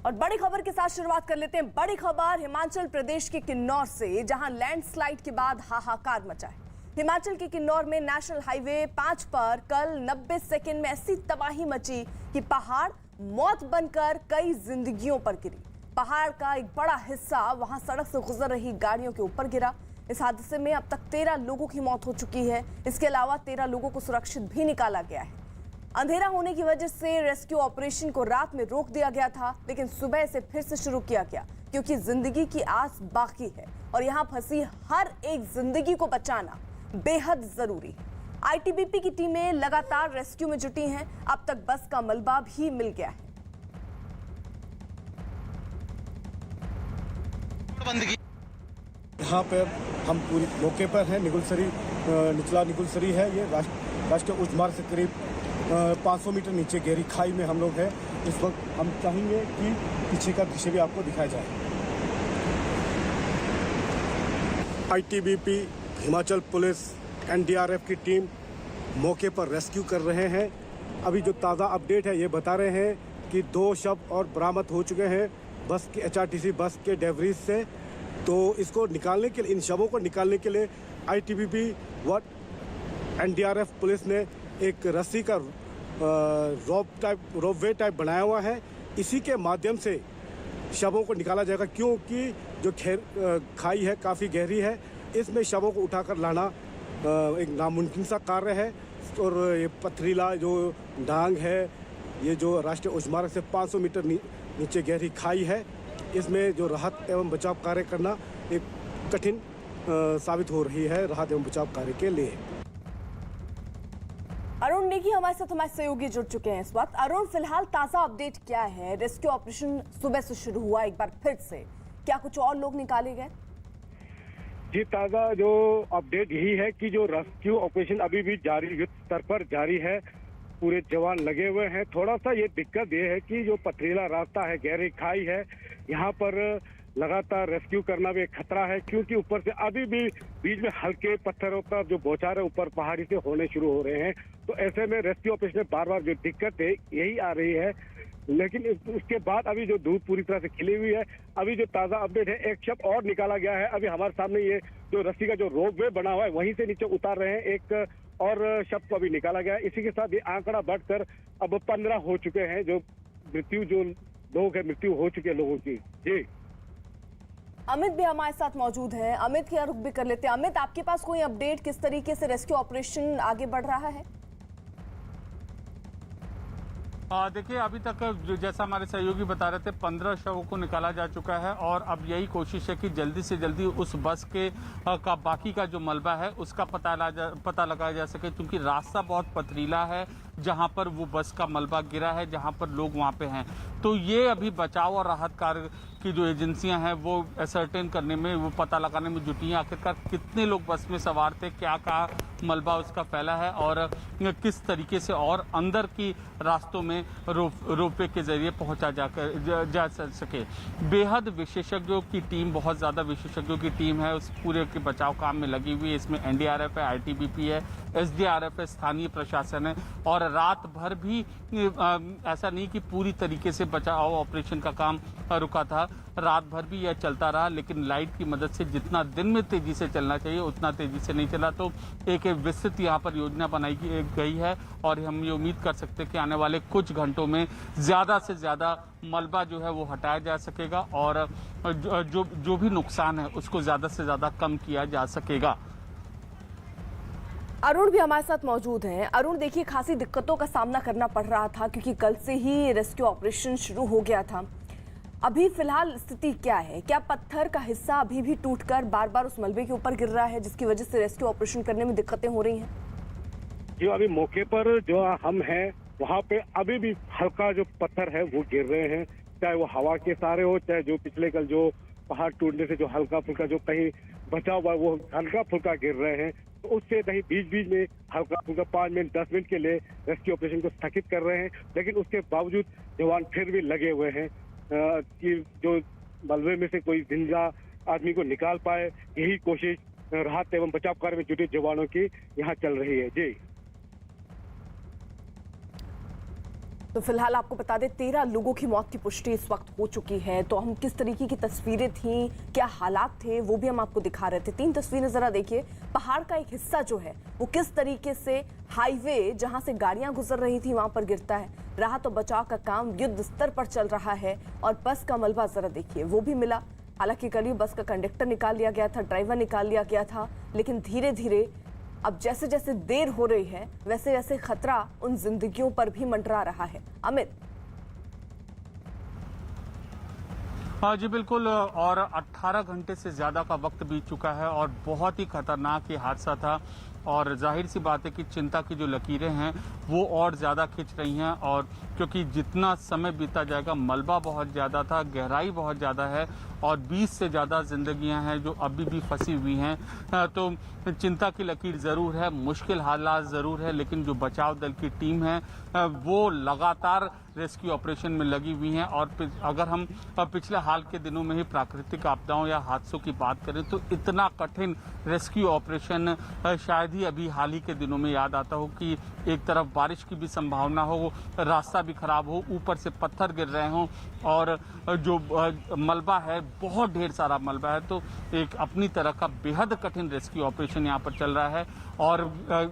और बड़ी खबर के साथ शुरुआत कर लेते हैं। बड़ी खबर हिमाचल प्रदेश के किन्नौर से, जहां लैंडस्लाइड के बाद हाहाकार मचा है। हिमाचल के किन्नौर में नेशनल हाईवे 5 पर कल 90 सेकंड में ऐसी तबाही मची कि पहाड़ मौत बनकर कई जिंदगियों पर गिरी। पहाड़ का एक बड़ा हिस्सा वहां सड़क से गुजर रही गाड़ियों के ऊपर गिरा। इस हादसे में अब तक 13 लोगों की मौत हो चुकी है। इसके अलावा 13 लोगों को सुरक्षित भी निकाला गया है। अंधेरा होने की वजह से रेस्क्यू ऑपरेशन को रात में रोक दिया गया था, लेकिन सुबह इसे फिर से शुरू किया गया क्योंकि जिंदगी की आस बाकी है और यहाँ फंसी हर एक जिंदगी को बचाना बेहद जरूरी है। आईटीबीपी की टीमें लगातार रेस्क्यू में जुटी हैं। अब तक बस का मलबा भी मिल गया है। यहाँ पर हम पूरी मौके पर हैं। निगुलसरी, निचला निगुलसरी है। ये राष्ट्रीय उच्च मार्ग से करीब 500 मीटर नीचे गहरी खाई में हम लोग हैं। इस वक्त हम चाहेंगे कि पीछे का दृश्य भी आपको दिखाया जाए। आईटीबीपी, हिमाचल पुलिस, एनडीआरएफ की टीम मौके पर रेस्क्यू कर रहे हैं। अभी जो ताज़ा अपडेट है ये बता रहे हैं कि 2 शव और बरामद हो चुके हैं बस के एचआरटीसी बस के डेब्रिस से। तो इसको निकालने के लिए, इन शवों को निकालने के लिए आईटीबीपी व एनडीआरएफ पुलिस ने एक रस्सी का रोपवे टाइप बनाया हुआ है। इसी के माध्यम से शवों को निकाला जाएगा क्योंकि जो खाई है काफ़ी गहरी है। इसमें शवों को उठाकर लाना एक नामुमकिन सा कार्य है। और ये पथरीला जो डांग है, ये जो राष्ट्रीय उच्च मार्ग से 500 मीटर नीचे गहरी खाई है, इसमें जो राहत एवं बचाव कार्य करना एक कठिन साबित हो रही है राहत एवं बचाव कार्य के लिए। अरुण नेगी हमारे साथ, हमारे सहयोगी जुड़ चुके हैं इस वक्त। अरुण, फिलहाल ताजा अपडेट क्या है? रेस्क्यू ऑपरेशन सुबह से शुरू हुआ एक बार फिर से, क्या कुछ और लोग निकाले गए? जी, ताजा जो अपडेट यही है कि जो रेस्क्यू ऑपरेशन अभी भी जारी, युद्ध स्तर पर जारी है। पूरे जवान लगे हुए हैं। थोड़ा सा ये दिक्कत ये है कि जो पथरीला रास्ता है, गहरी खाई है, यहाँ पर लगातार रेस्क्यू करना भी एक खतरा है क्योंकि ऊपर से अभी भी बीच में हल्के पत्थरों का जो बौछार है ऊपर पहाड़ी से होने शुरू हो रहे हैं। तो ऐसे में रेस्क्यू ऑपरेशन में बार बार जो दिक्कत है यही आ रही है। लेकिन उसके बाद अभी जो धूप पूरी तरह से खिली हुई है। अभी जो ताजा अपडेट है, एक शव और निकाला गया है। अभी हमारे सामने ये जो रस्सी का जो रोपवे बना हुआ है वहीं से नीचे उतार रहे हैं। एक और शव को अभी निकाला गया है। इसी के साथ ये आंकड़ा बढ़कर अब 15 हो चुके हैं जो लोग है मृत्यु हो चुके हैं लोगों की। जी, अमित भी हमारे साथ मौजूद है। अमित की रुख भी कर लेते हैं। अमित, आपके पास कोई अपडेट, किस तरीके से रेस्क्यू ऑपरेशन आगे बढ़ रहा है? देखिए, अभी तक जैसा हमारे सहयोगी बता रहे थे 15 शवों को निकाला जा चुका है और अब यही कोशिश है कि जल्दी से जल्दी उस बस के का बाकी का जो मलबा है उसका पता लगाया जा सके, क्योंकि रास्ता बहुत पथरीला है जहां पर वो बस का मलबा गिरा है, जहां पर लोग वहां पे हैं। तो ये अभी बचाव और राहत कार्य की जो एजेंसियां हैं वो असर्टेन करने में, वो पता लगाने में जुटी हैं आखिरकार कितने लोग बस में सवार थे, क्या मलबा उसका फैला है और किस तरीके से और अंदर की रास्तों में रोपवे के जरिए पहुंचा जा सके। बेहद विशेषज्ञों की टीम, बहुत ज़्यादा विशेषज्ञों की टीम है उस पूरे के बचाव काम में लगी हुई है। इसमें एनडीआरएफ है, आईटीबीपी है, एसडीआरएफ है, स्थानीय प्रशासन है और रात भर भी ऐसा नहीं कि पूरी तरीके से बचाव ऑपरेशन का काम रुका था। रात भर भी यह चलता रहा, लेकिन लाइट की मदद से जितना दिन में तेजी से चलना चाहिए उतना तेजी से नहीं चला। तो एक विस्तृत यहाँ पर योजना बनाई गई है और हम ये उम्मीद कर सकते हैं कि आने वाले कुछ घंटों में ज़्यादा से ज़्यादा मलबा जो है वो हटाया जा सकेगा और जो भी नुकसान है उसको ज़्यादा से ज़्यादा कम किया जा सकेगा। अरुण भी हमारे साथ मौजूद हैं। अरुण, देखिए, खासी दिक्कतों का सामना करना पड़ रहा था क्योंकि कल से ही रेस्क्यू ऑपरेशन शुरू हो गया था। अभी फिलहाल स्थिति क्या है? क्या पत्थर का हिस्सा अभी भी टूटकर बार बार उस मलबे के ऊपर गिर रहा है जिसकी वजह से रेस्क्यू ऑपरेशन करने में दिक्कतें हो रही हैं? जो अभी मौके पर जो हम हैं वहाँ पे अभी भी हल्का जो पत्थर है वो गिर रहे हैं, चाहे वो हवा के सहारे हो, चाहे जो पिछले कल जो पहाड़ टूटने से जो हल्का फुल्का जो कहीं बचा हुआ वो हल्का फुल्का गिर रहे हैं। तो उससे कहीं बीच बीच में हल्का फुल्का 5 मिनट 10 मिनट के लिए रेस्क्यू ऑपरेशन को स्थगित कर रहे हैं। लेकिन उसके बावजूद जवान फिर भी लगे हुए हैं कि जो मलबे में से कोई जिंदा आदमी को निकाल पाए। यही कोशिश राहत एवं बचाव कार्य में जुटे जवानों की यहाँ चल रही है। जी, तो फिलहाल आपको बता दें 13 लोगों की मौत की पुष्टि इस वक्त हो चुकी है। तो हम किस तरीके की तस्वीरें थी, क्या हालात थे, वो भी हम आपको दिखा रहे थे। 3 तस्वीरें जरा देखिए। पहाड़ का एक हिस्सा जो है वो किस तरीके से हाईवे जहां से गाड़ियां गुजर रही थी वहां पर गिरता है। राहत और बचाव का काम युद्ध स्तर पर चल रहा है और बस का मलबा जरा देखिए वो भी मिला। हालांकि कल ही बस का कंडक्टर निकाल लिया गया था, ड्राइवर निकाल लिया गया था, लेकिन धीरे धीरे अब जैसे जैसे देर हो रही है वैसे वैसे खतरा उन जिंदगियों पर भी मंडरा रहा है। अमित। हाँ जी बिल्कुल, और 18 घंटे से ज़्यादा का वक्त बीत चुका है और बहुत ही खतरनाक ये हादसा था। और जाहिर सी बात है कि चिंता की जो लकीरें हैं वो और ज़्यादा खिंच रही हैं, और क्योंकि जितना समय बीता जाएगा मलबा बहुत ज़्यादा था, गहराई बहुत ज़्यादा है और 20 से ज़्यादा जिंदगियां हैं जो अभी भी फंसी हुई हैं। तो चिंता की लकीर ज़रूर है, मुश्किल हालात ज़रूर है, लेकिन जो बचाव दल की टीम है वो लगातार रेस्क्यू ऑपरेशन में लगी हुई हैं। और अगर हम पिछले हाल के दिनों में ही प्राकृतिक आपदाओं या हादसों की बात करें तो इतना कठिन रेस्क्यू ऑपरेशन शायद ही अभी हाल ही के दिनों में याद आता हो कि एक तरफ बारिश की भी संभावना हो, रास्ता भी खराब हो, ऊपर से पत्थर गिर रहे हों और जो मलबा है बहुत ढेर सारा मलबा है। तो एक अपनी तरह का बेहद कठिन रेस्क्यू ऑपरेशन यहाँ पर चल रहा है और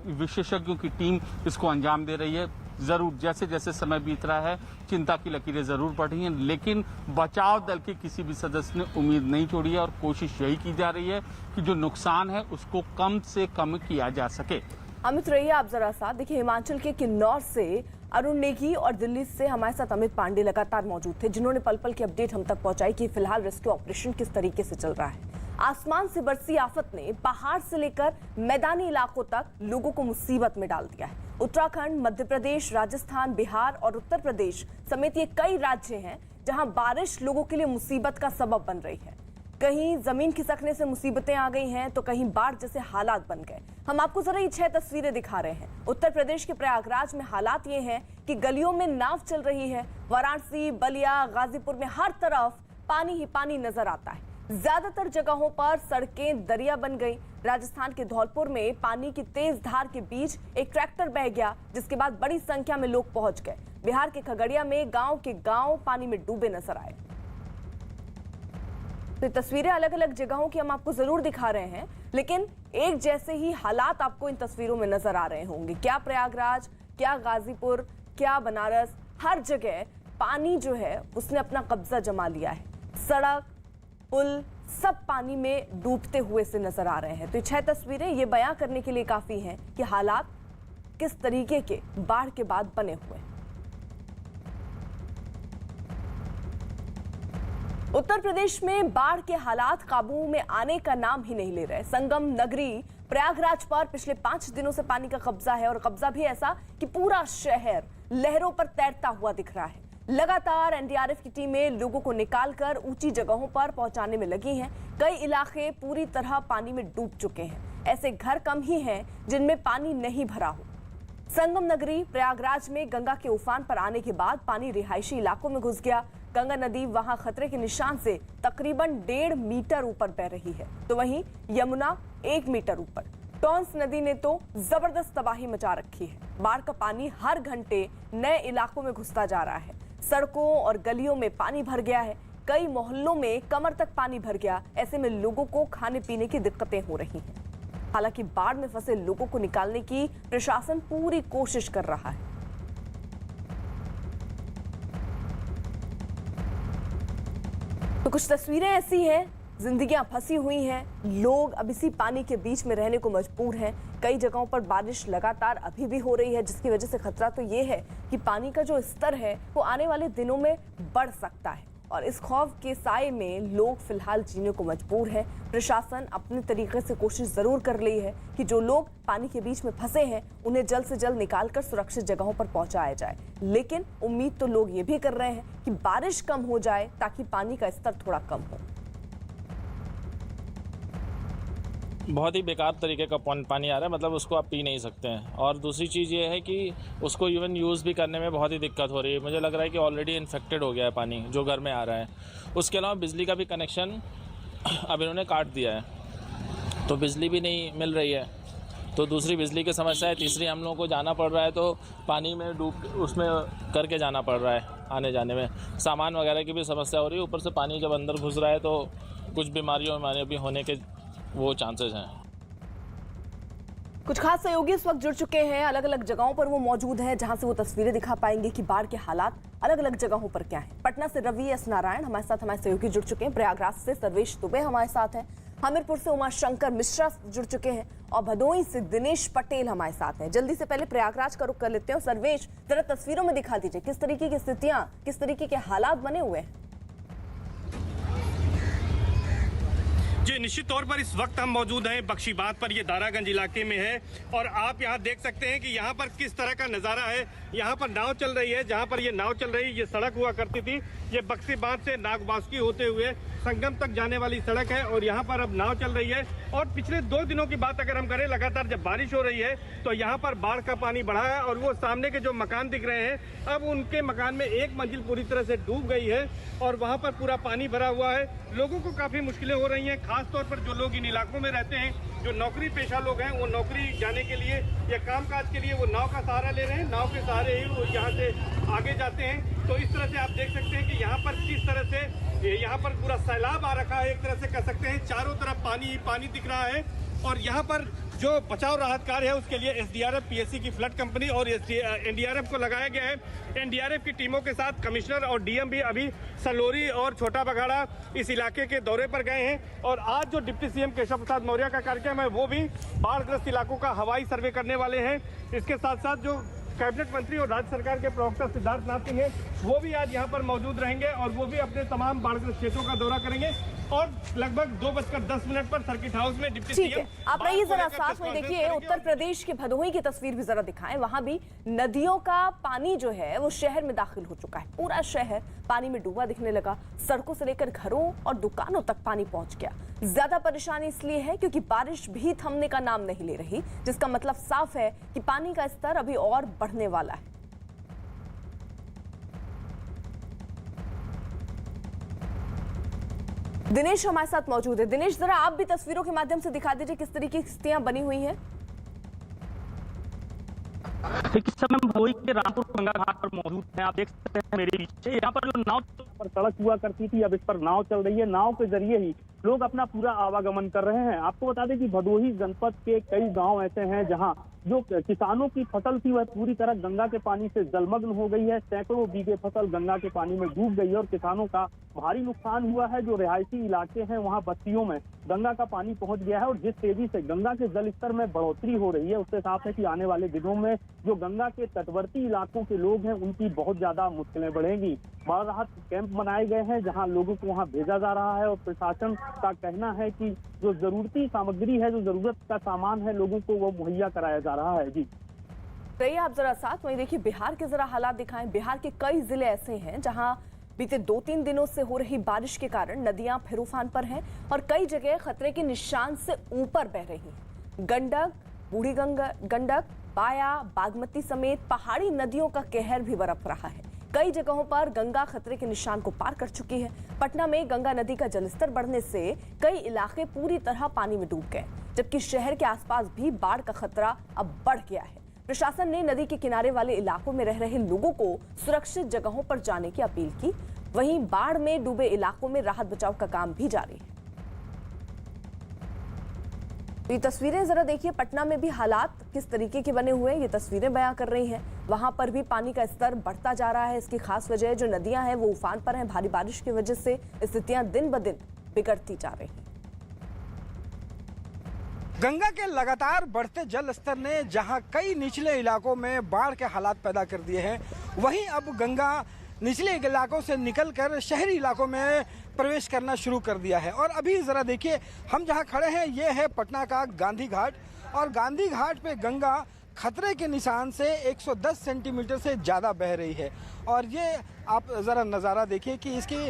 विशेषज्ञों की टीम इसको अंजाम दे रही है। जरूर जैसे जैसे समय बीत रहा है चिंता की लकीरें जरूर बढ़ रही हैं, लेकिन बचाव दल के किसी भी सदस्य ने उम्मीद नहीं छोड़ी है और कोशिश यही की जा रही है कि जो नुकसान है उसको कम से कम किया जा सके। अमित रहिए आप जरा सा देखिए। हिमाचल के किन्नौर से अरुण नेगी और दिल्ली से हमारे साथ अमित पांडे लगातार मौजूद थे, जिन्होंने पल पल की अपडेट हम तक पहुंचाई कि फिलहाल रेस्क्यू ऑपरेशन किस तरीके से चल रहा है। आसमान से बरसी आफत ने पहाड़ से लेकर मैदानी इलाकों तक लोगों को मुसीबत में डाल दिया है। उत्तराखंड, मध्य प्रदेश, राजस्थान, बिहार और उत्तर प्रदेश समेत ये कई राज्य हैं जहां बारिश लोगों के लिए मुसीबत का सबब बन रही है। कहीं जमीन खिसकने से मुसीबतें आ गई हैं तो कहीं बाढ़ जैसे हालात बन गए। हम आपको जरा ये 6 तस्वीरें दिखा रहे हैं। उत्तर प्रदेश के प्रयागराज में हालात ये हैं कि गलियों में नाव चल रही है। वाराणसी, बलिया, गाजीपुर में हर तरफ पानी ही पानी नजर आता है। ज्यादातर जगहों पर सड़कें दरिया बन गई। राजस्थान के धौलपुर में पानी की तेज धार के बीच एक ट्रैक्टर बह गया, जिसके बाद बड़ी संख्या में लोग पहुंच गए। बिहार के खगड़िया में गांव के गांव पानी में डूबे नजर आए। तो तस्वीरें अलग अलग जगहों की हम आपको जरूर दिखा रहे हैं, लेकिन एक जैसे ही हालात आपको इन तस्वीरों में नजर आ रहे होंगे। क्या प्रयागराज, क्या गाजीपुर, क्या बनारस, हर जगह पानी जो है उसने अपना कब्जा जमा लिया है। सड़क, पुल सब पानी में डूबते हुए से नजर आ रहे हैं। तो 6 तस्वीरें ये बयां करने के लिए काफी हैं कि हालात किस तरीके के बाढ़ के बाद बने हुए हैं। उत्तर प्रदेश में बाढ़ के हालात काबू में आने का नाम ही नहीं ले रहे। संगम नगरी प्रयागराज पर पिछले 5 दिनों से पानी का कब्जा है और कब्जा भी ऐसा कि पूरा शहर लहरों पर तैरता हुआ दिख रहा है। लगातार एनडीआरएफ की टीमें लोगों को निकालकर ऊंची जगहों पर पहुंचाने में लगी हैं। कई इलाके पूरी तरह पानी में डूब चुके हैं। ऐसे घर कम ही हैं जिनमें पानी नहीं भरा हो। संगम नगरी प्रयागराज में गंगा के उफान पर आने के बाद पानी रिहायशी इलाकों में घुस गया। गंगा नदी वहां खतरे के निशान से तकरीबन 1.5 मीटर ऊपर बह रही है, तो वहीं यमुना 1 मीटर ऊपर। टॉन्स नदी ने तो जबरदस्त तबाही मचा रखी है। बाढ़ का पानी हर घंटे नए इलाकों में घुसता जा रहा है। सड़कों और गलियों में पानी भर गया है। कई मोहल्लों में कमर तक पानी भर गया। ऐसे में लोगों को खाने पीने की दिक्कतें हो रही हैं। हालांकि बाढ़ में फंसे लोगों को निकालने की प्रशासन पूरी कोशिश कर रहा है। तो कुछ तस्वीरें ऐसी हैं, जिंदगियां फंसी हुई हैं, लोग अब इसी पानी के बीच में रहने को मजबूर हैं। कई जगहों पर बारिश लगातार अभी भी हो रही है, जिसकी वजह से खतरा तो ये है कि पानी का जो स्तर है वो आने वाले दिनों में बढ़ सकता है और इस खौफ के साए में लोग फिलहाल जीने को मजबूर हैं। प्रशासन अपने तरीके से कोशिश जरूर कर रही है कि जो लोग पानी के बीच में फंसे हैं उन्हें जल्द से जल्द निकालकर सुरक्षित जगहों पर पहुंचाया जाए, लेकिन उम्मीद तो लोग ये भी कर रहे हैं कि बारिश कम हो जाए ताकि पानी का स्तर थोड़ा कम हो। बहुत ही बेकार तरीके का पानी आ रहा है, मतलब उसको आप पी नहीं सकते हैं। और दूसरी चीज़ ये है कि उसको इवन यूज़ भी करने में बहुत ही दिक्कत हो रही है। मुझे लग रहा है कि ऑलरेडी इन्फेक्टेड हो गया है पानी जो घर में आ रहा है। उसके अलावा बिजली का भी कनेक्शन अब इन्होंने काट दिया है, तो बिजली भी नहीं मिल रही है। तो दूसरी बिजली की समस्या है, तीसरी हम लोगों को जाना पड़ रहा है तो पानी में डूब उसमें करके जाना पड़ रहा है, आने जाने में सामान वगैरह की भी समस्या हो रही है। ऊपर से पानी जब अंदर घुस रहा है तो कुछ बीमारियों भी होने के वो चांसेस हैं। कुछ खास सहयोगी इस वक्त जुड़ चुके हैं, अलग अलग जगहों पर वो मौजूद हैं जहां से वो तस्वीरें दिखा पाएंगे कि बाढ़ के हालात अलग अलग जगहों पर क्या हैं। पटना से रवि एस नारायण हमारे साथ हमारे सहयोगी जुड़ चुके हैं, प्रयागराज से सर्वेश दुबे हमारे साथ हैं, हमीरपुर से उमा शंकर मिश्रा जुड़ चुके हैं और भदोही से दिनेश पटेल हमारे साथ हैं। जल्दी से पहले प्रयागराज का रुख कर लेते हैं। सर्वेश, जरा तस्वीरों में दिखा दीजिए किस तरीके की स्थितियां, किस तरीके के हालात बने हुए हैं। जी, निश्चित तौर पर इस वक्त हम मौजूद हैं बख्शीबाद पर, ये दारागंज इलाके में है और आप यहाँ देख सकते हैं कि यहाँ पर किस तरह का नज़ारा है। यहाँ पर नाव चल रही है, जहाँ पर ये नाव चल रही है ये सड़क हुआ करती थी, ये बख्शीबाद से नागबासुकी होते हुए संगम तक जाने वाली सड़क है और यहाँ पर अब नाव चल रही है। और पिछले 2 दिनों की बात अगर हम करें, लगातार जब बारिश हो रही है तो यहाँ पर बाढ़ का पानी बढ़ा है और वो सामने के जो मकान दिख रहे हैं अब उनके मकान में एक मंजिल पूरी तरह से डूब गई है और वहाँ पर पूरा पानी भरा हुआ है। लोगों को काफ़ी मुश्किलें हो रही हैं, खास तौर पर जो लोग इन इलाकों में रहते हैं, जो नौकरी पेशा लोग हैं, वो नौकरी जाने के लिए या कामकाज के लिए वो नाव का सहारा ले रहे हैं। नाव के सहारे ही वो यहाँ से आगे जाते हैं। तो इस तरह से आप देख सकते हैं कि यहाँ पर किस तरह से यहाँ पर पूरा सैलाब आ रखा है, एक तरह से कह सकते हैं। चारों तरफ पानी ही पानी दिख रहा है और यहाँ पर जो बचाव राहत कार्य है उसके लिए एसडीआरएफ, पीएससी की फ्लड कंपनी और एनडीआरएफ को लगाया गया है। एनडीआरएफ की टीमों के साथ कमिश्नर और डीएम भी अभी सलोरी और छोटा बघाड़ा इस इलाके के दौरे पर गए हैं और आज जो डिप्टी सीएम केशव प्रसाद मौर्य का कार्यक्रम है वो भी बाढ़ग्रस्त इलाकों का हवाई सर्वे करने वाले हैं। इसके साथ साथ जो कैबिनेट मंत्री और राज्य सरकार के प्रवक्ता सिद्धार्थ नाथ सिंह है वो भी आज यहाँ पर मौजूद रहेंगे और वो भी अपने तमाम बाढ़ग्रस्त क्षेत्रों का दौरा करेंगे और लगभग 2:10 पर सर्किट हाउस में डिप्टी ठीक है, सीएम आप रहिए जरा साथ में। देखिए उत्तर प्रदेश के भदोही की तस्वीर भी जरा दिखाएं। वहां भी नदियों का पानी जो है वो शहर में दाखिल हो चुका है, पूरा शहर पानी में डूबा दिखने लगा। सड़कों से लेकर घरों और दुकानों तक पानी पहुंच गया। ज्यादा परेशानी इसलिए है क्योंकि बारिश भी थमने का नाम नहीं ले रही, जिसका मतलब साफ है कि पानी का स्तर अभी और बढ़ने वाला है। दिनेश हमारे साथ मौजूद है। दिनेश, जरा आप भी तस्वीरों के माध्यम से दिखा दीजिए किस तरीके की स्थितियां बनी हुई हैं। इस समय हम भदोही के रामपुर गंगा घाट पर मौजूद हैं। आप देख सकते हैं मेरे पीछे यहाँ पर जो नाव पर सड़क हुआ करती थी अब इस पर नाव चल रही है। नाव के जरिए ही लोग अपना पूरा आवागमन कर रहे हैं। आपको बता दें कि भदोही जनपद के कई गांव ऐसे हैं जहां जो किसानों की फसल थी वह पूरी तरह गंगा के पानी से जलमग्न हो गई है। सैकड़ों बीघे फसल गंगा के पानी में डूब गई है और किसानों का भारी नुकसान हुआ है। जो रिहायशी इलाके हैं वहां बस्तियों में गंगा का पानी पहुंच गया है और जिस तेजी से गंगा के जल स्तर में बढ़ोतरी हो रही है उससे साफ है कि आने वाले दिनों में जो गंगा के तटवर्ती इलाकों के लोग हैं उनकी बहुत ज्यादा मुश्किलें बढ़ेंगी। बाढ़ राहत कैंप बनाए गए हैं जहां लोगों को वहां भेजा जा रहा है और प्रशासन का कहना है कि जो जरूरती सामग्री है, जो जरूरत का सामान है, लोगों को वो मुहैया कराया जा रहा है। जी रहिए आप जरा साथ। वहीं देखिए बिहार के जरा हालात दिखाएं। बिहार के कई जिले ऐसे हैं जहां बीते 2-3 दिनों से हो रही बारिश के कारण नदियां फिर उफान पर हैं और कई जगह खतरे के निशान से ऊपर बह रही हैं। गंडक, बूढ़ी गंडक, बाया, बागमती समेत पहाड़ी नदियों का कहर भी बरप रहा है। कई जगहों पर गंगा खतरे के निशान को पार कर चुकी है। पटना में गंगा नदी का जलस्तर बढ़ने से कई इलाके पूरी तरह पानी में डूब गए, जबकि शहर के आसपास भी बाढ़ का खतरा अब बढ़ गया है। प्रशासन ने नदी के किनारे वाले इलाकों में रह रहे लोगों को सुरक्षित जगहों पर जाने की अपील की। वहीं बाढ़ में डूबे इलाकों में राहत बचाव का काम भी जारी है। ये तस्वीरें जरा देखिए, पटना में भी हालात किस तरीके के बने हुए हैं, ये तस्वीरें बयां कर रही हैं। वहां पर भी पानी का स्तर बढ़ता जा रहा है। इसकी खास वजह जो नदियां हैं वो उफान पर हैं। भारी बारिश की वजह से स्थितियां दिन ब दिन बिगड़ती जा रही हैं। गंगा के लगातार बढ़ते जल स्तर ने जहां कई निचले इलाकों में बाढ़ के हालात पैदा कर दिए हैं, वहीं अब गंगा निचले इलाकों से निकलकर शहरी इलाकों में प्रवेश करना शुरू कर दिया है। और अभी जरा देखिए, हम जहां खड़े हैं ये है पटना का गांधी घाट और गांधी घाट पे गंगा खतरे के निशान से 110 सेंटीमीटर से ज़्यादा बह रही है। और ये आप ज़रा नज़ारा देखिए कि इसकी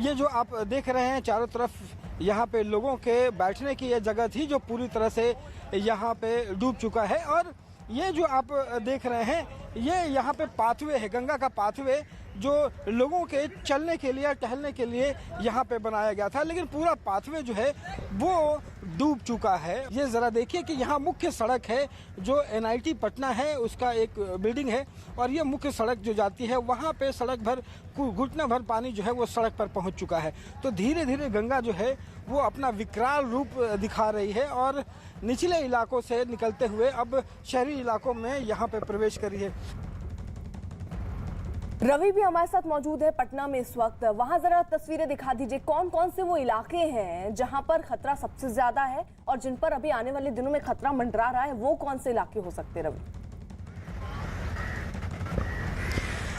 ये जो आप देख रहे हैं चारों तरफ यहाँ पे लोगों के बैठने की ये जगह थी जो पूरी तरह से यहाँ पे डूब चुका है। और ये जो आप देख रहे हैं ये यहाँ पे पाथवे है, गंगा का पाथवे जो लोगों के चलने के लिए टहलने के लिए यहाँ पे बनाया गया था, लेकिन पूरा पाथवे जो है वो डूब चुका है। ये ज़रा देखिए कि यहाँ मुख्य सड़क है जो NIT पटना है, उसका एक बिल्डिंग है और ये मुख्य सड़क जो जाती है वहाँ पे सड़क भर घुटना भर पानी जो है वो सड़क पर पहुँच चुका है। तो धीरे धीरे गंगा जो है वो अपना विकराल रूप दिखा रही है और निचले इलाकों से निकलते हुए अब शहरी इलाकों में यहाँ पे प्रवेश करी है। रवि भी हमारे साथ मौजूद है पटना में इस वक्त। वहां जरा तस्वीरें दिखा दीजिए, कौन कौन से वो इलाके हैं जहां पर खतरा सबसे ज्यादा है और जिन पर अभी आने वाले दिनों में खतरा मंडरा रहा है, वो कौन से इलाके हो सकते हैं रवि?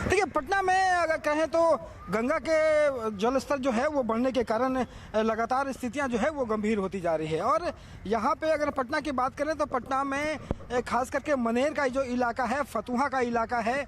देखिए, पटना में अगर कहें तो गंगा के जलस्तर जो है वो बढ़ने के कारण लगातार स्थितियां जो है वो गंभीर होती जा रही है। और यहाँ पे अगर पटना की बात करें तो पटना में खास करके मनेर का जो इलाका है, फतुहा का इलाका है,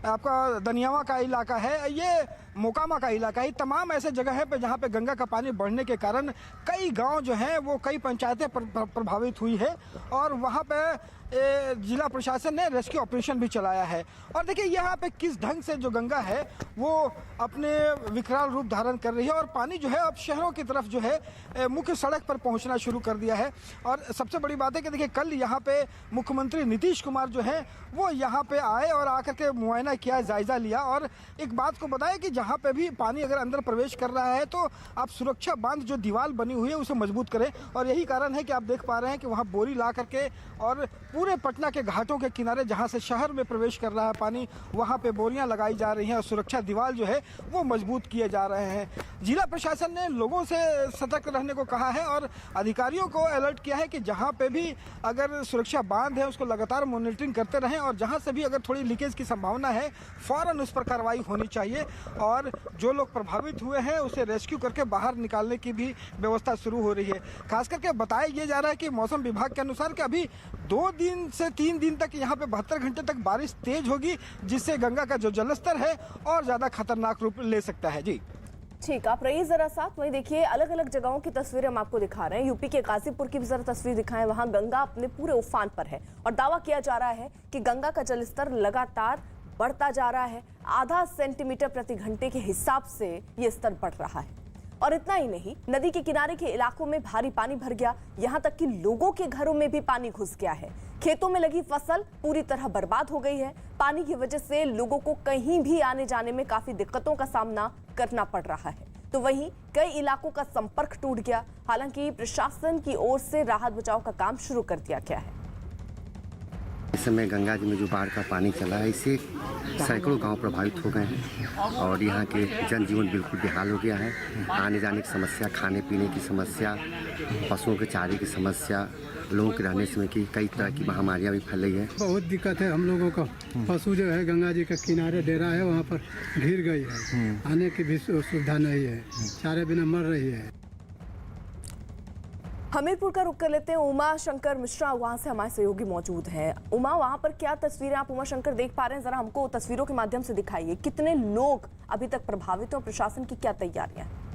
आपका दनियावा का इलाका है, ये मोकामा का इलाका है, तमाम ऐसे जगह है पे जहाँ पे गंगा का पानी बढ़ने के कारण कई गांव जो हैं वो कई पंचायतें प्रभावित हुई है और वहाँ पे जिला प्रशासन ने रेस्क्यू ऑपरेशन भी चलाया है। और देखिए यहाँ पे किस ढंग से जो गंगा है वो अपने विकराल रूप धारण कर रही है और पानी जो है अब शहरों की तरफ जो है मुख्य सड़क पर पहुंचना शुरू कर दिया है। और सबसे बड़ी बात है कि देखिए कल यहाँ पे मुख्यमंत्री नीतीश कुमार जो है वो यहाँ पे आए और आकर के मुआयना किया, जायजा लिया और एक बात को बताया कि जहाँ पे भी पानी अगर अंदर प्रवेश कर रहा है तो आप सुरक्षा बांध जो दीवार बनी हुई है उसे मजबूत करें। और यही कारण है कि आप देख पा रहे हैं कि वहाँ बोरी ला करके और पूरे पटना के घाटों के किनारे जहाँ से शहर में प्रवेश कर रहा है पानी, वहाँ पे बोरियां लगाई जा रही हैं और सुरक्षा दीवार जो है वो मजबूत किए जा रहे हैं। जिला प्रशासन ने लोगों से सतर्क रहने को कहा है और अधिकारियों को अलर्ट किया है कि जहाँ पे भी अगर सुरक्षा बांध है उसको लगातार मॉनिटरिंग करते रहें और जहाँ से भी अगर थोड़ी लीकेज की संभावना है फौरन उस पर कार्रवाई होनी चाहिए और जो लोग प्रभावित हुए हैं उसे रेस्क्यू करके बाहर निकालने की भी व्यवस्था शुरू हो रही है। खास करके बताया ये जा रहा है कि मौसम विभाग के अनुसार कि अभी 2 दिन से 3 दिन तक यहाँ पे 72 घंटे तक बारिश तेज होगी, जिससे गंगा का जो जलस्तर है और ज्यादा खतरनाक रूप ले सकता है। जी ठीक, आप रहिए जरा साथ। वहीं देखिए अलग अलग जगहों की तस्वीरें हम आपको दिखा रहे हैं। यूपी के गाजीपुर की भी जरा तस्वीर दिखाएं, वहां गंगा अपने पूरे उफान पर है और दावा किया जा रहा है कि गंगा का जलस्तर लगातार बढ़ता जा रहा है। आधा सेंटीमीटर प्रति घंटे के हिसाब से ये स्तर बढ़ रहा है। और इतना ही नहीं, नदी के किनारे के इलाकों में भारी पानी भर गया, यहाँ तक कि लोगों के घरों में भी पानी घुस गया है। खेतों में लगी फसल पूरी तरह बर्बाद हो गई है। पानी की वजह से लोगों को कहीं भी आने जाने में काफी दिक्कतों का सामना करना पड़ रहा है। तो वहीं कई इलाकों का संपर्क टूट गया। हालांकि प्रशासन की ओर से राहत बचाव का काम शुरू कर दिया गया है। इस समय गंगा जी में जो बाढ़ का पानी चला है, इससे सैकड़ों गांव प्रभावित हो गए हैं और यहाँ के जनजीवन बिल्कुल बेहाल हो गया है। आने जाने की समस्या, खाने पीने की समस्या, पशुओं के चारे की समस्या, लोगों के रहने समय की कई तरह की महामारियाँ भी फैल रही है। बहुत दिक्कत है हम लोगों को। पशु जो है गंगा जी के किनारे डेरा है, वहाँ पर घिर गई है, आने की भी सुविधा नहीं है, चारे बिना मर रही है। हमीरपुर का रुख कर लेते हैं। उमा शंकर मिश्रा वहां से हमारे सहयोगी मौजूद हैं। उमा, वहां पर क्या तस्वीरें आप उमा शंकर देख पा रहे हैं, जरा हमको तस्वीरों के माध्यम से दिखाइए। कितने लोग अभी तक प्रभावित हैं और प्रशासन की क्या तैयारियां हैं?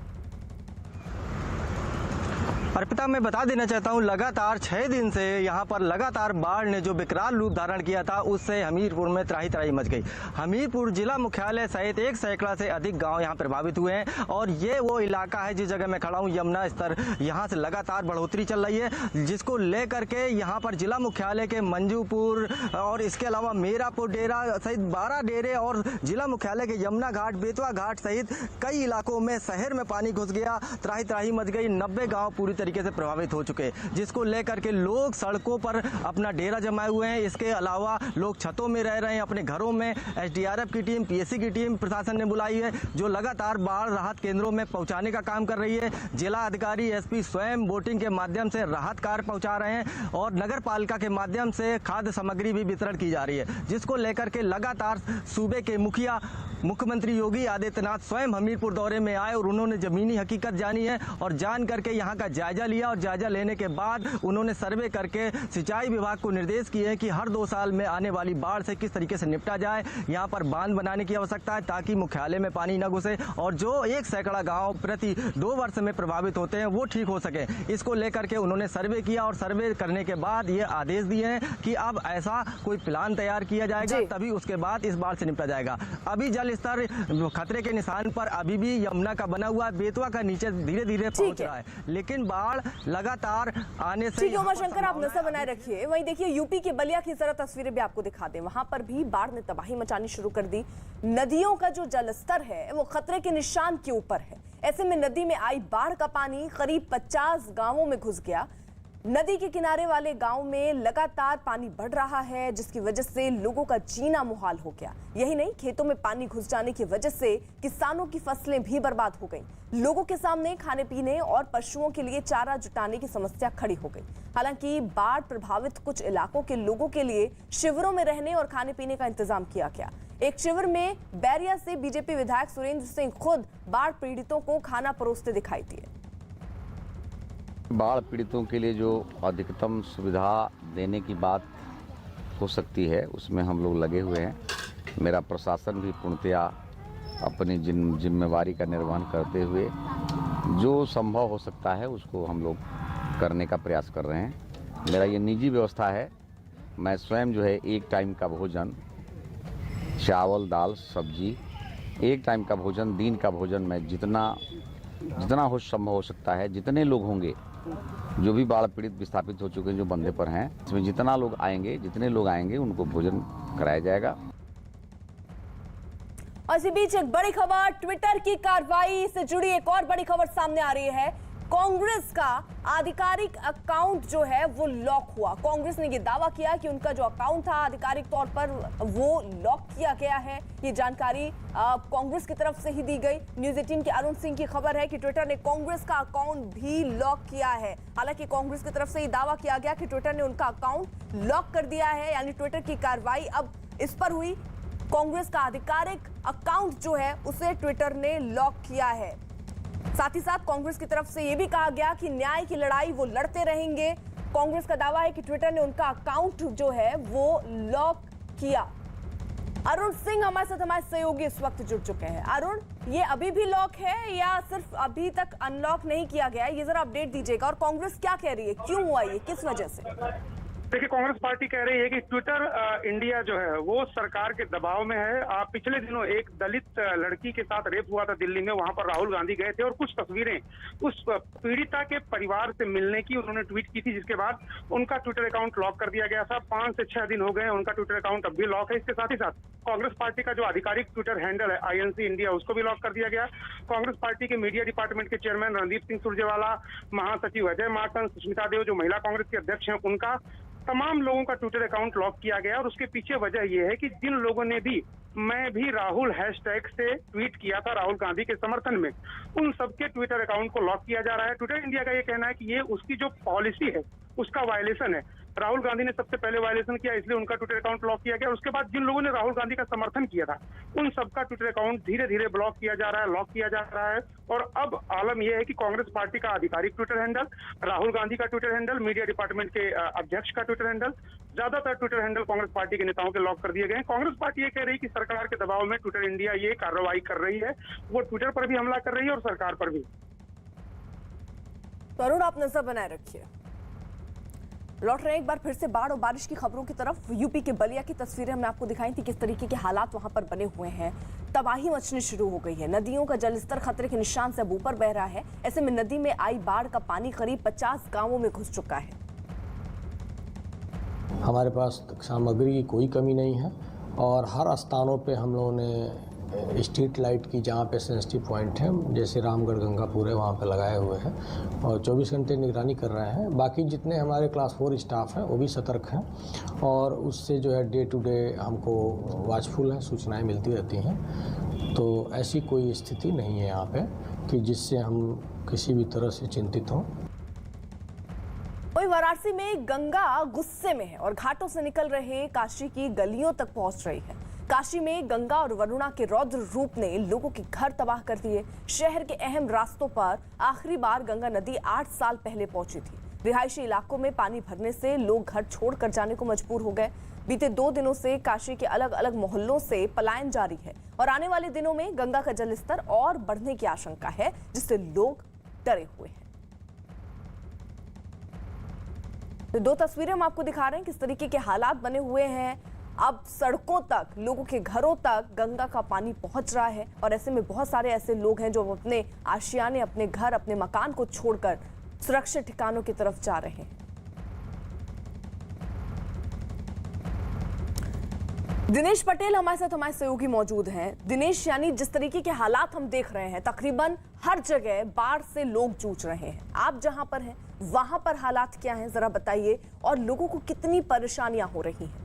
अर्पिता, मैं बता देना चाहता हूं, लगातार 6 दिन से यहाँ पर लगातार बाढ़ ने जो विकराल रूप धारण किया था उससे हमीरपुर में त्राही त्राही मच गई। हमीरपुर जिला मुख्यालय सहित 1 सैकड़ा से अधिक गांव यहाँ प्रभावित हुए हैं और ये वो इलाका है जिस जगह मैं खड़ा हूँ। यमुना स्तर यहाँ से लगातार बढ़ोतरी चल रही है, जिसको लेकर के यहाँ पर जिला मुख्यालय के मंजूपुर और इसके अलावा मीरापुर डेरा सहित 12 डेरे और जिला मुख्यालय के यमुना घाट, बेतवा घाट सहित कई इलाकों में शहर में पानी घुस गया, त्राही त्राही मच गई। 90 गाँव पूरी तरीके से प्रभावित हो चुके, जिसको लेकर के लोग सड़कों पर अपना डेरा जमाए हुए हैं। इसके अलावा लोग छतों में रह रहे हैं अपने घरों में। SDRF की टीम, PSC की टीम प्रशासन ने बुलाई है जो लगातार बाढ़ राहत केंद्रों में पहुंचाने का काम कर रही है। जिला अधिकारी SP स्वयं बोटिंग के माध्यम से राहत कार्य पहुंचा रहे हैं और नगर पालिका के माध्यम से खाद्य सामग्री भी वितरण की जा रही है, जिसको लेकर के लगातार सूबे के मुखिया मुख्यमंत्री योगी आदित्यनाथ स्वयं हमीरपुर दौरे में आए और उन्होंने जमीनी हकीकत जानी है और जान करके यहाँ का जायजा लिया और जायजा लेने के बाद उन्होंने सर्वे करके सिंचाई विभाग को निर्देश किए हैं कि हर 2 साल में आने वाली बाढ़ से किस तरीके से निपटा जाए। यहाँ पर बांध बनाने की आवश्यकता है ताकि मुख्यालय में पानी न घुसे और जो 1 सैकड़ा गांव प्रति 2 वर्ष में प्रभावित होते हैं वो ठीक हो सके। इसको लेकर के उन्होंने सर्वे किया और सर्वे करने के बाद ये आदेश दिए हैं कि अब ऐसा कोई प्लान तैयार किया जाएगा, तभी उसके बाद इस बाढ़ से निपटा जाएगा। अभी जल जल स्तर खतरे के निशान पर अभी भी यमुना का बना हुआ बेतवा का नीचे धीरे धीरे पहुंच रहा है, लेकिन बाढ़ लगातार आने से। ठीक है उमा शंकर, आप नजर बनाए रखिए। वहीं देखिए यूपी के बलिया की जरा तस्वीरें भी आपको दिखा दें। वहां पर भी बाढ़ ने तबाही मचानी शुरू कर दी। नदियों का जो जलस्तर है वो खतरे के निशान के ऊपर है। ऐसे में नदी में आई बाढ़ का पानी करीब 50 गांवों में घुस गया। नदी के किनारे वाले गांव में लगातार पानी बढ़ रहा है, जिसकी वजह से लोगों का जीना मुहाल हो गया। यही नहीं, खेतों में पानी घुस जाने की वजह से किसानों की फसलें भी बर्बाद हो गईं। लोगों के सामने खाने पीने और पशुओं के लिए चारा जुटाने की समस्या खड़ी हो गई। हालांकि बाढ़ प्रभावित कुछ इलाकों के लोगों के लिए शिविरों में रहने और खाने पीने का इंतजाम किया गया। एक शिविर में बैरिया से बीजेपी विधायक सुरेंद्र सिंह खुद बाढ़ पीड़ितों को खाना परोसते दिखाई दिए। बाढ़ पीड़ितों के लिए जो अधिकतम सुविधा देने की बात हो सकती है उसमें हम लोग लगे हुए हैं। मेरा प्रशासन भी पूर्णतया अपनी जिम्मेवारी का निर्वहन करते हुए जो संभव हो सकता है उसको हम लोग करने का प्रयास कर रहे हैं। मेरा ये निजी व्यवस्था है, मैं स्वयं जो है एक टाइम का भोजन, चावल दाल सब्जी, एक टाइम का भोजन, दिन का भोजन मैं जितना हो संभव हो सकता है, जितने लोग होंगे जो भी बाढ़ पीड़ित विस्थापित हो चुके हैं, जो बंधे पर हैं, इसमें जितने लोग आएंगे उनको भोजन कराया जाएगा। और इसी बीच एक बड़ी खबर, ट्विटर की कार्रवाई से जुड़ी एक और बड़ी खबर सामने आ रही है। कांग्रेस का आधिकारिक अकाउंट जो है वो लॉक हुआ। कांग्रेस ने ये दावा किया कि उनका जो अकाउंट था आधिकारिक तौर पर वो लॉक किया गया है। ये जानकारी कांग्रेस की तरफ से ही दी गई। न्यूज़ 18 के अरुण सिंह की खबर है कि ट्विटर ने कांग्रेस का अकाउंट भी लॉक किया है। हालांकि कांग्रेस की तरफ से ये दावा किया गया कि ट्विटर ने उनका अकाउंट लॉक कर दिया है, यानी ट्विटर की कार्रवाई अब इस पर हुई। कांग्रेस का आधिकारिक अकाउंट जो है उसे ट्विटर ने लॉक किया है। साथ ही साथ कांग्रेस की तरफ से यह भी कहा गया कि न्याय की लड़ाई वो लड़ते रहेंगे। कांग्रेस का दावा है कि ट्विटर ने उनका अकाउंट जो है वो लॉक किया। अरुण सिंह हमारे साथ, हमारे सहयोगी इस वक्त जुड़ चुके हैं। अरुण, ये अभी भी लॉक है या सिर्फ अभी तक अनलॉक नहीं किया गया है, ये जरा अपडेट दीजिएगा। और कांग्रेस क्या कह रही है, क्यों हुआ ये, किस वजह से? देखिए, कांग्रेस पार्टी कह रही है कि ट्विटर इंडिया जो है वो सरकार के दबाव में है। पिछले दिनों एक दलित लड़की के साथ रेप हुआ था दिल्ली में, वहां पर राहुल गांधी गए थे और कुछ तस्वीरें उस पीड़िता के परिवार से मिलने की उन्होंने ट्वीट की थी, जिसके बाद उनका ट्विटर अकाउंट लॉक कर दिया गया था। 5 से 6 दिन हो गए, उनका ट्विटर अकाउंट अब भी लॉक है। इसके साथ ही साथ कांग्रेस पार्टी का जो आधिकारिक ट्विटर हैंडल है INC इंडिया, उसको भी लॉक कर दिया गया। कांग्रेस पार्टी के मीडिया डिपार्टमेंट के चेयरमैन रणदीप सिंह सुरजेवाला, महासचिव अजय माकन, सुष्मिता देव जो महिला कांग्रेस के अध्यक्ष हैं, उनका तमाम लोगों का ट्विटर अकाउंट लॉक किया गया। और उसके पीछे वजह यह है कि जिन लोगों ने भी मैं भी राहुल हैशटैग से ट्वीट किया था राहुल गांधी के समर्थन में, उन सबके ट्विटर अकाउंट को लॉक किया जा रहा है। ट्विटर इंडिया का ये कहना है कि ये उसकी जो पॉलिसी है उसका वायलेशन है। राहुल गांधी ने सबसे पहले वायलेशन किया, इसलिए उनका ट्विटर अकाउंट लॉक किया गया। उसके बाद जिन लोगों ने राहुल गांधी का समर्थन किया था उन सबका ट्विटर अकाउंट धीरे धीरे ब्लॉक किया जा रहा है, लॉक किया जा रहा है। और अब आलम यह है कि कांग्रेस पार्टी का आधिकारिक ट्विटर हैंडल, राहुल गांधी का ट्विटर हैंडल, मीडिया डिपार्टमेंट के अध्यक्ष का ट्विटर हैंडल, ज्यादातर ट्विटर हैंडल कांग्रेस पार्टी के नेताओं के लॉक कर दिए गए हैं। कांग्रेस पार्टी ये कह रही है कि सरकार के दबाव में ट्विटर इंडिया ये कार्रवाई कर रही है, वो ट्विटर पर भी हमला कर रही है और सरकार पर भी। तो अरुण, आप नजर बनाए रखिए। लौट रहे हैं एक बार फिर से बाढ़ और बारिश की खबरों की तरफ। यूपी के बलिया की तस्वीरें हमने आपको दिखाई थी, किस तरीके के हालात वहां पर बने हुए हैं। तबाही मचनी शुरू हो गई है। नदियों का जलस्तर खतरे के निशान से अब ऊपर बह रहा है। ऐसे में नदी में आई बाढ़ का पानी करीब 50 गांवों में घुस चुका है। हमारे पास सामग्री की कोई कमी नहीं है और हर स्थानों पे हम लोगों ने स्ट्रीट लाइट की जहाँ पे सेंसिटिव पॉइंट है, जैसे रामगढ़ गंगापुर है, वहाँ पे लगाए हुए हैं और 24 घंटे निगरानी कर रहे हैं। बाकी जितने हमारे क्लास 4 स्टाफ हैं वो भी सतर्क हैं और उससे जो है डे टू डे हमको वॉचफुल है, सूचनाएं मिलती रहती हैं। तो ऐसी कोई स्थिति नहीं है यहाँ पे कि जिससे हम किसी भी तरह से चिंतित हों। वहीं वाराणसी में गंगा गुस्से में है और घाटों से निकल रहे काशी की गलियों तक पहुंच रही है। काशी में गंगा और वरुणा के रौद्र रूप ने लोगों के घर तबाह कर दिए। शहर के अहम रास्तों पर आखिरी बार गंगा नदी 8 साल पहले पहुंची थी। रिहायशी इलाकों में पानी भरने से लोग घर छोड़कर जाने को मजबूर हो गए। बीते 2 दिनों से काशी के अलग अलग मोहल्लों से पलायन जारी है और आने वाले दिनों में गंगा का जलस्तर और बढ़ने की आशंका है, जिससे लोग डरे हुए हैं। तो 2 तस्वीरें हम आपको दिखा रहे हैं किस तरीके के हालात बने हुए हैं अब सड़कों तक, लोगों के घरों तक गंगा का पानी पहुंच रहा है और ऐसे में बहुत सारे ऐसे लोग हैं जो अपने आशियाने, अपने घर, अपने मकान को छोड़कर सुरक्षित ठिकानों की तरफ जा रहे हैं। दिनेश पटेल हमारे साथ, हमारे सहयोगी मौजूद हैं। दिनेश, यानी जिस तरीके के हालात हम देख रहे हैं, तकरीबन हर जगह बाढ़ से लोग जूझ रहे हैं। आप जहां पर हैं वहां पर हालात क्या हैं, जरा बताइए, और लोगों को कितनी परेशानियां हो रही हैं?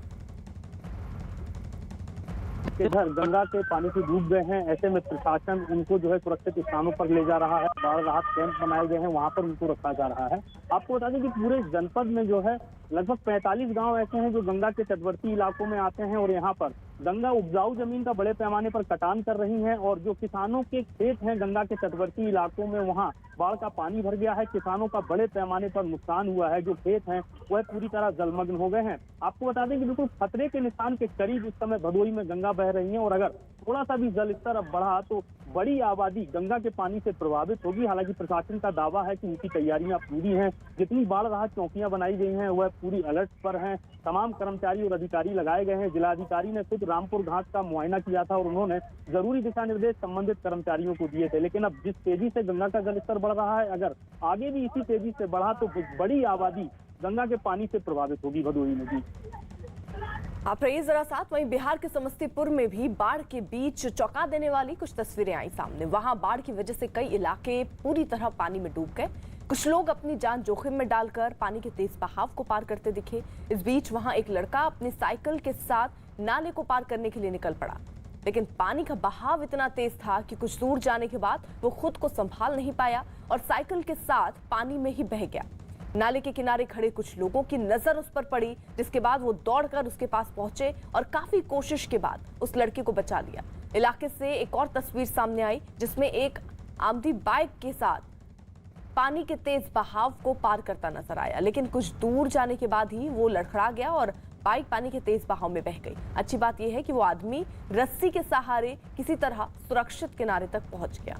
इधर गंगा के पानी से डूब गए हैं, ऐसे में प्रशासन उनको जो है सुरक्षित स्थानों पर ले जा रहा है। बाढ़ राहत कैंप बनाए गए हैं, वहां पर उनको रखा जा रहा है। आपको बता दें कि पूरे जनपद में जो है लगभग 45 गांव ऐसे हैं जो गंगा के तटवर्ती इलाकों में आते हैं और यहाँ पर गंगा उपजाऊ जमीन का बड़े पैमाने पर कटान कर रही है। और जो किसानों के खेत हैं गंगा के तटवर्ती इलाकों में, वहाँ बाढ़ का पानी भर गया है। किसानों का बड़े पैमाने पर नुकसान हुआ है। जो खेत हैं वह पूरी तरह जलमग्न हो गए हैं। आपको बता दें कि बिल्कुल खतरे के निशान के करीब इस समय भदोही में गंगा बह रही है और अगर थोड़ा सा भी जल स्तर अब बढ़ा तो बड़ी आबादी गंगा के पानी से प्रभावित होगी। हालांकि प्रशासन का दावा है कि उनकी तैयारियां पूरी हैं। जितनी बाढ़ राहत चौकियां बनाई गई हैं वह पूरी अलर्ट पर हैं। तमाम कर्मचारी और अधिकारी लगाए गए हैं। जिलाधिकारी ने खुद रामपुर घाट का मुआयना किया था और उन्होंने जरूरी दिशा निर्देश संबंधित कर्मचारियों को दिए थे। लेकिन अब जिस तेजी से गंगा का जल स्तर बढ़ रहा है, अगर आगे भी इसी तेजी से बढ़ा तो बड़ी आबादी गंगा के पानी से प्रभावित होगी भदोही में। जी आप रहिए जरा साथ। वहीं बिहार के समस्तीपुर में भी बाढ़ के बीच चौंका देने वाली कुछ तस्वीरें आई सामने। वहां बाढ़ की वजह से कई इलाके पूरी तरह पानी में डूब गए। कुछ लोग अपनी जान जोखिम में डालकर पानी के तेज बहाव को पार करते दिखे। इस बीच वहां एक लड़का अपनी साइकिल के साथ नाले को पार करने के लिए निकल पड़ा, लेकिन पानी का बहाव इतना तेज था कि कुछ दूर जाने के बाद वो खुद को संभाल नहीं पाया और साइकिल के साथ पानी में ही बह गया। नाले के किनारे खड़े कुछ लोगों की नजर उस पर पड़ी, जिसके बाद वो दौड़कर उसके पास पहुंचे और काफी कोशिश के बाद उस लड़के को बचा लिया। इलाके से एक और तस्वीर सामने आई जिसमें एक आमदी बाइक के साथ पानी के तेज बहाव को पार करता नजर आया, लेकिन कुछ दूर जाने के बाद ही वो लड़खड़ा गया और बाइक पानी के तेज बहाव में बह गई। अच्छी बात यह है कि वो आदमी रस्सी के सहारे किसी तरह सुरक्षित किनारे तक पहुंच गया।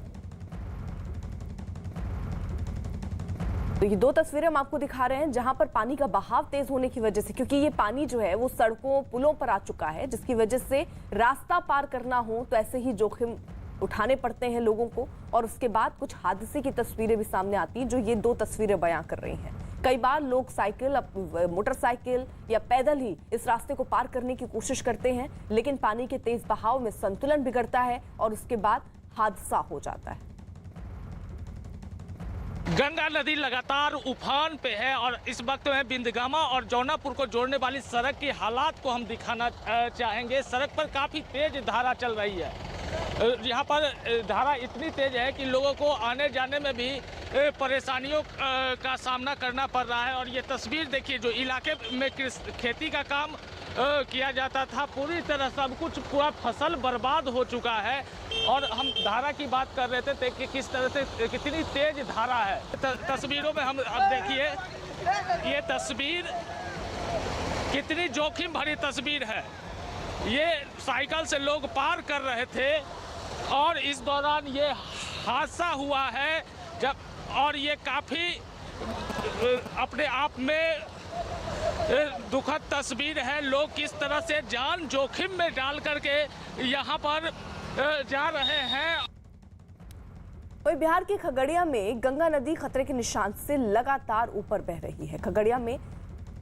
तो ये दो तस्वीरें हम आपको दिखा रहे हैं जहां पर पानी का बहाव तेज होने की वजह से, क्योंकि ये पानी जो है वो सड़कों, पुलों पर आ चुका है, जिसकी वजह से रास्ता पार करना हो तो ऐसे ही जोखिम उठाने पड़ते हैं लोगों को। और उसके बाद कुछ हादसे की तस्वीरें भी सामने आती हैं जो ये दो तस्वीरें बयां कर रही हैं। कई बार लोग साइकिल, मोटरसाइकिल या पैदल ही इस रास्ते को पार करने की कोशिश करते हैं, लेकिन पानी के तेज बहाव में संतुलन बिगड़ता है और उसके बाद हादसा हो जाता है। गंगा नदी लगातार उफान पे है और इस वक्त में बिंदगामा और जौनापुर को जोड़ने वाली सड़क की हालात को हम दिखाना चाहेंगे। सड़क पर काफ़ी तेज धारा चल रही है। यहाँ पर धारा इतनी तेज है कि लोगों को आने जाने में भी परेशानियों का सामना करना पड़ रहा है। और ये तस्वीर देखिए, जो इलाके में खेती का काम किया जाता था, पूरी तरह सब कुछ, पूरा फसल बर्बाद हो चुका है। और हम धारा की बात कर रहे थे कि किस तरह से कितनी तेज धारा है। तस्वीरों में हम अब देखिए, ये तस्वीर कितनी जोखिम भरी तस्वीर है। ये साइकिल से लोग पार कर रहे थे और इस दौरान ये हादसा हुआ है और ये काफ़ी अपने आप में दुखद तस्वीर है। लोग किस तरह से जान जोखिम में डाल करके यहाँ पर जा रहे हैं। वही बिहार के खगड़िया में गंगा नदी खतरे के निशान से लगातार ऊपर बह रही है। खगड़िया में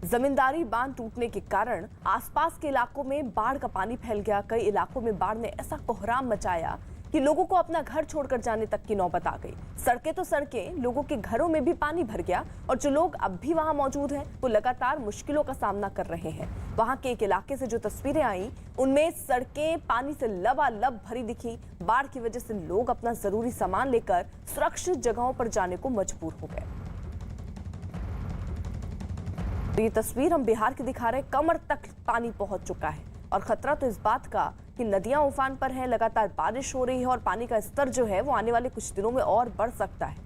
जमींदारी बांध टूटने के कारण आसपास के इलाकों में बाढ़ का पानी फैल गया। कई इलाकों में बाढ़ ने ऐसा कोहराम मचाया कि लोगों को अपना घर छोड़कर जाने तक की नौबत आ गई। सड़कें तो सड़कें, लोगों के घरों में भी पानी भर गया और जो लोग अब भी वहां मौजूद हैं वो लगातार मुश्किलों का सामना कर रहे हैं। वहां के एक इलाके से जो तस्वीरें आई उनमें सड़कें पानी से लबालब भरी दिखी। बाढ़ की वजह से लोग अपना जरूरी सामान लेकर सुरक्षित जगहों पर जाने को मजबूर हो गए। तो ये तस्वीर हम बिहार की दिखा रहे हैं। कमर तक पानी पहुंच चुका है और खतरा तो इस बात का कि नदियां उफान पर हैं, लगातार बारिश हो रही है और पानी का स्तर जो है वो आने वाले कुछ दिनों में और बढ़ सकता है।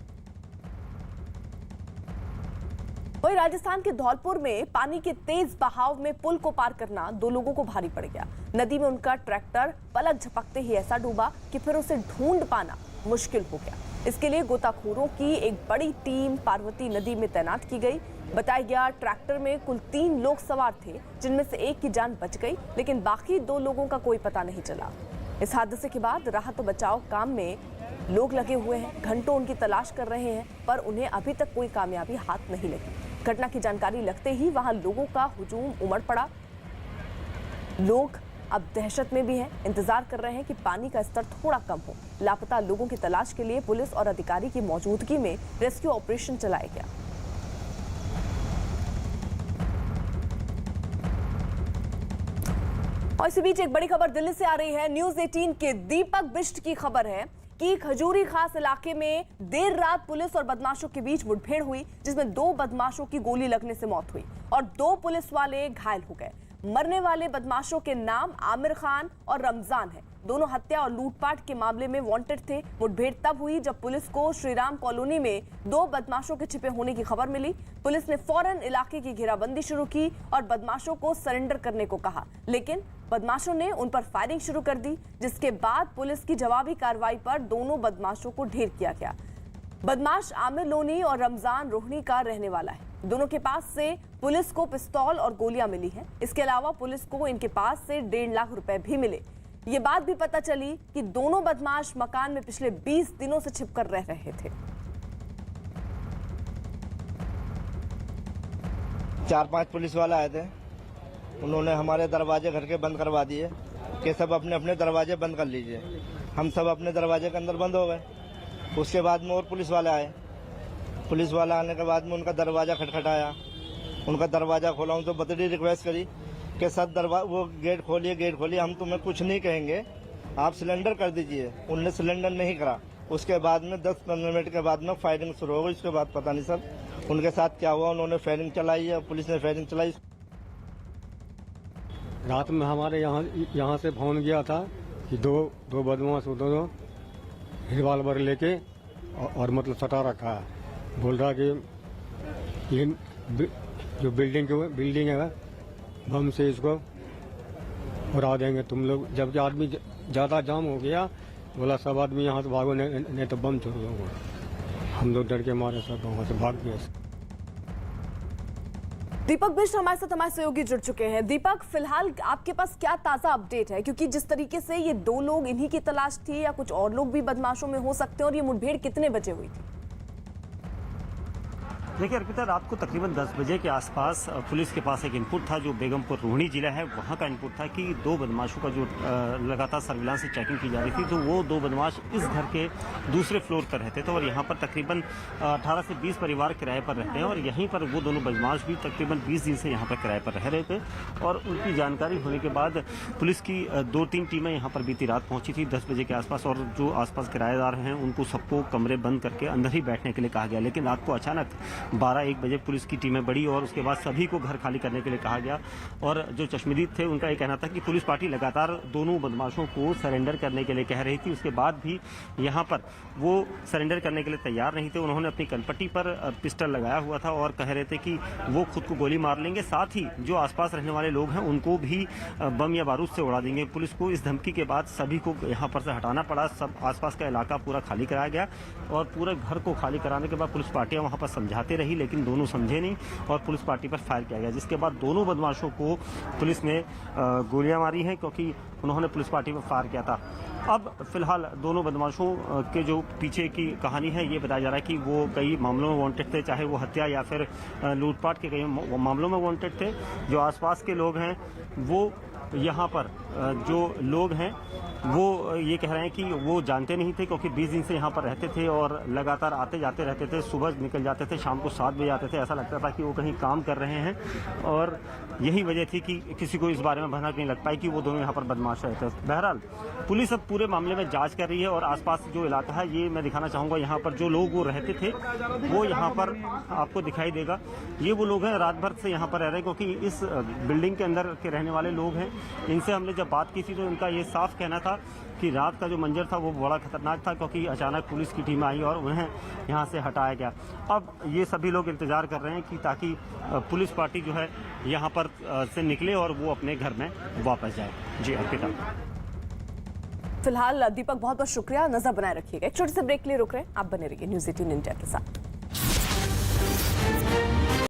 वहीं राजस्थान के धौलपुर में पानी के तेज बहाव में पुल को पार करना दो लोगों को भारी पड़ गया। नदी में उनका ट्रैक्टर पलक झपकते ही ऐसा डूबा कि फिर उसे ढूंढ पाना मुश्किल हो गया। इसके लिए गोताखोरों की एक बड़ी टीम पार्वती नदी में तैनात की गई। बताया गया ट्रैक्टर में कुल 3 लोग सवार थे, जिनमें से एक की जान बच गई, लेकिन बाकी 2 लोगों का कोई पता नहीं चला। इस हादसे के बाद राहत बचाव काम में लोग लगे हुए हैं, घंटों उनकी तलाश कर रहे हैं, पर उन्हें अभी तक कोई कामयाबी हाथ नहीं लगी। घटना की जानकारी लगते ही वहां लोगों का हुजूम उमड़ पड़ा। लोग अब दहशत में भी हैं, इंतजार कर रहे हैं कि पानी का स्तर थोड़ा कम हो। लापता लोगों की तलाश के लिए पुलिस और अधिकारी की मौजूदगी में रेस्क्यू ऑपरेशन चलाया गया। और इसी बीच एक बड़ी खबर दिल्ली से आ रही है। न्यूज़ 18 के दीपक बिष्ट की खबर है कि खजूरी खास इलाके में देर रात पुलिस और बदमाशों के बीच मुठभेड़ हुई, जिसमें 2 बदमाशों की गोली लगने से मौत हुई और 2 पुलिस वाले घायल हो गए। मरने वाले बदमाशों के नाम आमिर खान और रमजान है। दोनों हत्या और लूटपाट के मामले में वांटेड थे। मुठभेड़ तब हुई जब पुलिस को श्रीराम कॉलोनी में 2 बदमाशों के छिपे होने की खबर मिली। पुलिस ने फौरन इलाके की घेराबंदी शुरू की और बदमाशों को सरेंडर करने को कहा, लेकिन बदमाशों ने उन पर फायरिंग शुरू कर दी, जिसके बाद पुलिस की जवाबी कार्रवाई पर दोनों बदमाशों को ढेर किया गया। बदमाश आमिर लोनी और रमजान रोहनी का रहने वाला है। दोनों के पास से पुलिस को पिस्तौल और गोलियां मिली हैं। इसके अलावा पुलिस को इनके पास से 1.5 लाख रुपए भी मिले। ये बात भी पता चली कि दोनों बदमाश मकान में पिछले 20 दिनों से छिपकर रह रहे थे। 4-5 पुलिस वाले आए थे। उन्होंने हमारे दरवाजे घर के बंद करवा दिए कि सब अपने अपने दरवाजे बंद कर लीजिए। हम सब अपने दरवाजे के अंदर बंद हो गए। उसके बाद में और पुलिस वाले आए। पुलिस वाला आने के बाद में उनका दरवाज़ा खटखटाया। उनका दरवाज़ा खोला, उनसे बतरी रिक्वेस्ट करी कि सर वो गेट खोलिए, हम तुम्हें कुछ नहीं कहेंगे, आप सिलेंडर कर दीजिए। उनने सिलेंडर नहीं करा। उसके बाद में 10-15 मिनट के बाद में फायरिंग शुरू हो गई। उसके बाद पता नहीं सर उनके साथ क्या हुआ, उन्होंने फायरिंग चलाई है, पुलिस ने फायरिंग चलाई। रात में हमारे यहाँ से फोन गया था कि दो बदमाश दोनों रिवाल्वर लेके और मतलब सटा रखा है। बोल रहा कि ये जो बिल्डिंग है बम से इसको उड़ा देंगे तुम लोग। जबकि आदमी ज़्यादा जाम हो गया, बोला सब आदमी यहाँ से भागो, नहीं तो बम छोड़ दो। हम लोग डर के मारे सब वहाँ से भाग गए। दीपक बिष्ट हमारे साथ हमारे सहयोगी जुड़ चुके हैं। दीपक, फिलहाल आपके पास क्या ताजा अपडेट है, क्योंकि जिस तरीके से ये 2 लोग इन्हीं की तलाश थी या कुछ और लोग भी बदमाशों में हो सकते हैं, और ये मुठभेड़ कितने बजे हुई थी? देखिए अर्पिता, रात को तकरीबन 10 बजे के आसपास पुलिस के पास एक इनपुट था, जो बेगमपुर रोहिणी जिला है वहाँ का इनपुट था कि 2 बदमाशों का जो लगातार सर्विलांस से चेकिंग की जा रही थी, तो वो 2 बदमाश इस घर के दूसरे फ्लोर पर रहते थे और यहाँ पर तकरीबन 18 से 20 परिवार किराए पर रहते हैं और यहीं पर वो दोनों बदमाश भी तकरीबन 20 दिन से यहाँ पर किराए पर रह रहे थे। और उनकी जानकारी होने के बाद पुलिस की 2-3 टीमें यहाँ पर बीती रात पहुँची थी 10 बजे के आसपास, और जो आसपास किराएदार हैं उनको सबको कमरे बंद करके अंदर ही बैठने के लिए कहा गया। लेकिन रात को अचानक 12-1 बजे पुलिस की टीमें बढ़ी और उसके बाद सभी को घर खाली करने के लिए कहा गया। और जो चश्मदीद थे उनका ये कहना था कि पुलिस पार्टी लगातार दोनों बदमाशों को सरेंडर करने के लिए कह रही थी। उसके बाद भी यहाँ पर वो सरेंडर करने के लिए तैयार नहीं थे। उन्होंने अपनी कनपट्टी पर पिस्टल लगाया हुआ था और कह रहे थे कि वो खुद को गोली मार लेंगे, साथ ही जो आसपास रहने वाले लोग हैं उनको भी बम या बारूद से उड़ा देंगे। पुलिस को इस धमकी के बाद सभी को यहाँ पर से हटाना पड़ा। सब आसपास का इलाका पूरा खाली कराया गया और पूरे घर को खाली कराने के बाद पुलिस पार्टियां वहाँ पर समझाते रही, लेकिन दोनों समझे नहीं और पुलिस पार्टी पर फायर किया गया, जिसके बाद दोनों बदमाशों को पुलिस ने गोलियां मारी हैं क्योंकि उन्होंने पुलिस पार्टी पर फायर किया था। अब फिलहाल दोनों बदमाशों के जो पीछे की कहानी है ये बताया जा रहा है कि वो कई मामलों में वांटेड थे, चाहे वो हत्या या फिर लूटपाट के कई मामलों में वांटेड थे। जो आसपास के लोग हैं वो यहाँ पर जो लोग हैं वो ये कह रहे हैं कि वो जानते नहीं थे क्योंकि 20 दिन से यहाँ पर रहते थे और लगातार आते जाते रहते थे। सुबह निकल जाते थे, शाम को 7 बजे आते थे। ऐसा लगता था कि वो कहीं काम कर रहे हैं और यही वजह थी कि किसी को इस बारे में भनक नहीं लग पाई कि वो दोनों यहाँ पर बदमाश रहते थे। बहरहाल पुलिस अब पूरे मामले में जाँच कर रही है और आसपास जो इलाका है ये मैं दिखाना चाहूँगा। यहाँ पर जो लोग वो रहते थे वो यहाँ पर आपको दिखाई देगा। ये वो लोग हैं रात भर से यहाँ पर रह रहे हैं क्योंकि इस बिल्डिंग के अंदर के रहने वाले लोग हैं। इनसे हमने जब बात की थी तो इनका ये साफ कहना था कि रात का जो मंजर था वो बड़ा खतरनाक था क्योंकि अचानक पुलिस की टीम आई और उन्हें यहाँ से हटाया गया। अब ये सभी लोग इंतजार कर रहे हैं कि ताकि पुलिस पार्टी जो है यहाँ पर से निकले और वो अपने घर में वापस जाए। जी अर्पिता। फिलहाल दीपक बहुत बहुत शुक्रिया, नजर बनाए रखिएगा। एक छोटे से ब्रेक के लिए रुक रहे हैं, आप बने रहिए न्यूज़ 18 इंडिया के साथ।